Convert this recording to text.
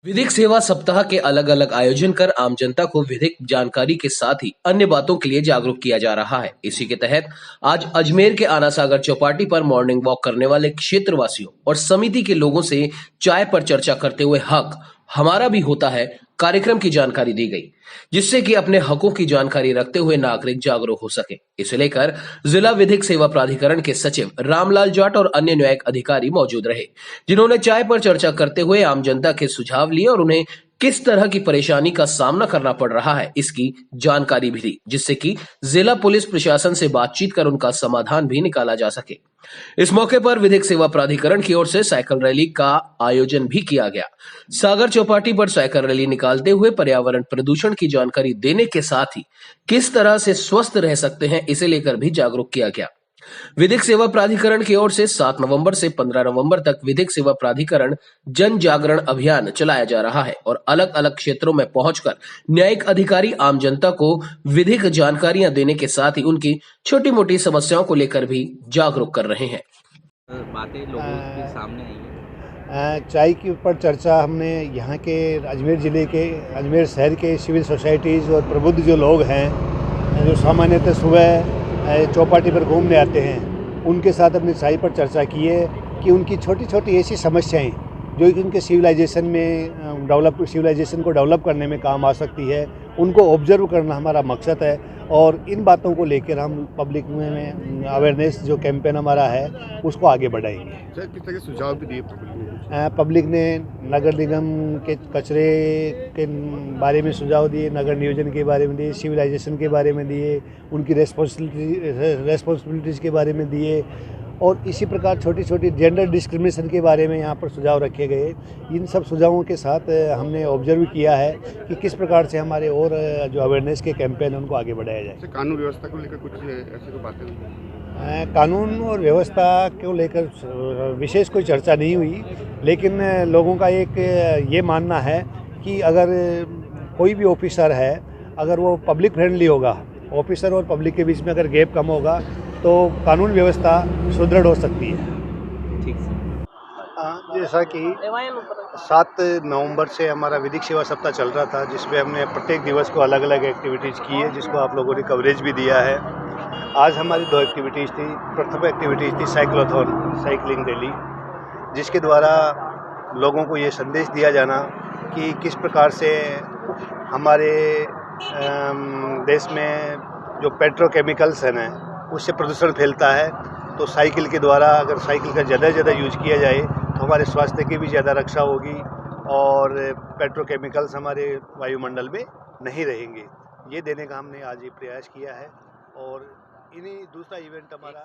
विधिक सेवा सप्ताह के अलग अलग आयोजन कर आम जनता को विधिक जानकारी के साथ ही अन्य बातों के लिए जागरूक किया जा रहा है। इसी के तहत आज अजमेर के आना सागर चौपाटी पर मॉर्निंग वॉक करने वाले क्षेत्रवासियों और समिति के लोगों से चाय पर चर्चा करते हुए हक हमारा भी होता है कार्यक्रम की जानकारी दी गई, जिससे कि अपने हकों की जानकारी रखते हुए नागरिक जागरूक हो सके। इसे लेकर जिला विधिक सेवा प्राधिकरण के सचिव रामलाल जाट और अन्य न्यायिक अधिकारी मौजूद रहे, जिन्होंने चाय पर चर्चा करते हुए आम जनता के सुझाव लिए और उन्हें किस तरह की परेशानी का सामना करना पड़ रहा है इसकी जानकारी भी दी, जिससे कि जिला पुलिस प्रशासन से बातचीत कर उनका समाधान भी निकाला जा सके। इस मौके पर विधिक सेवा प्राधिकरण की ओर से साइकिल रैली का आयोजन भी किया गया। सागर चौपाटी पर साइकिल रैली निकालते हुए पर्यावरण प्रदूषण की जानकारी देने के साथ ही किस तरह से स्वस्थ रह सकते हैं इसे लेकर भी जागरूक किया गया। विधिक सेवा प्राधिकरण की ओर से 7 नवंबर से 15 नवंबर तक विधिक सेवा प्राधिकरण जन जागरण अभियान चलाया जा रहा है और अलग अलग क्षेत्रों में पहुंचकर न्यायिक अधिकारी आम जनता को विधिक जानकारियां देने के साथ ही उनकी छोटी मोटी समस्याओं को लेकर भी जागरूक कर रहे हैं। बातें लोगों के सामने आई है। चाय के ऊपर चर्चा हमने यहाँ के अजमेर ज़िले के अजमेर शहर के सिविल सोसाइटीज़ और प्रबुद्ध जो लोग हैं जो सामान्यतः सुबह चौपाटी पर घूमने आते हैं, उनके साथ अपनी चाय पर चर्चा की है कि उनकी छोटी छोटी ऐसी समस्याएं जो कि उनके सिविलाइजेशन को डेवलप करने में काम आ सकती है, उनको ऑब्जर्व करना हमारा मकसद है। और इन बातों को लेकर हम पब्लिक में अवेयरनेस जो कैंपेन हमारा है उसको आगे बढ़ाएंगे। सर, किस तरह के सुझाव भी दिए पब्लिक ने नगर निगम के कचरे के बारे में सुझाव दिए, नगर नियोजन के बारे में दिए, सिविलाइजेशन के बारे में दिए, उनकी रेस्पॉन्सिबिलिटीज़ के बारे में दिए और इसी प्रकार छोटी छोटी जेंडर डिस्क्रिमिनेशन के बारे में यहाँ पर सुझाव रखे गए। इन सब सुझावों के साथ हमने ऑब्जर्व किया है कि किस प्रकार से हमारे और जो अवेयरनेस के कैंपेन हैं उनको आगे बढ़ाया जाए। कानून व्यवस्था को लेकर कुछ ऐसी कोई बातें हुई? कानून और व्यवस्था को लेकर विशेष कोई चर्चा नहीं हुई, लेकिन लोगों का एक ये मानना है कि अगर कोई भी ऑफिसर है, अगर वो पब्लिक फ्रेंडली होगा, ऑफिसर और पब्लिक के बीच में अगर गैप कम होगा तो कानून व्यवस्था सुदृढ़ हो सकती है। ठीक है। जैसा कि 7 नवंबर से हमारा विधिक सेवा सप्ताह चल रहा था, जिसमें हमने प्रत्येक दिवस को अलग अलग एक्टिविटीज़ की है, जिसको आप लोगों ने कवरेज भी दिया है। आज हमारी 2 एक्टिविटीज़ थी। प्रथम एक्टिविटीज़ थी साइक्लोथॉन, साइकिलिंग रैली, जिसके द्वारा लोगों को ये संदेश दिया जाना कि किस प्रकार से हमारे देश में जो पेट्रोकेमिकल्स हैं उससे प्रदूषण फैलता है। तो साइकिल के द्वारा अगर साइकिल का ज़्यादा से ज़्यादा यूज किया जाए तो हमारे स्वास्थ्य की भी ज़्यादा रक्षा होगी और पेट्रोकेमिकल्स हमारे वायुमंडल में नहीं रहेंगे। ये देने का हमने आज ये प्रयास किया है। और इन्हीं दूसरा इवेंट हमारा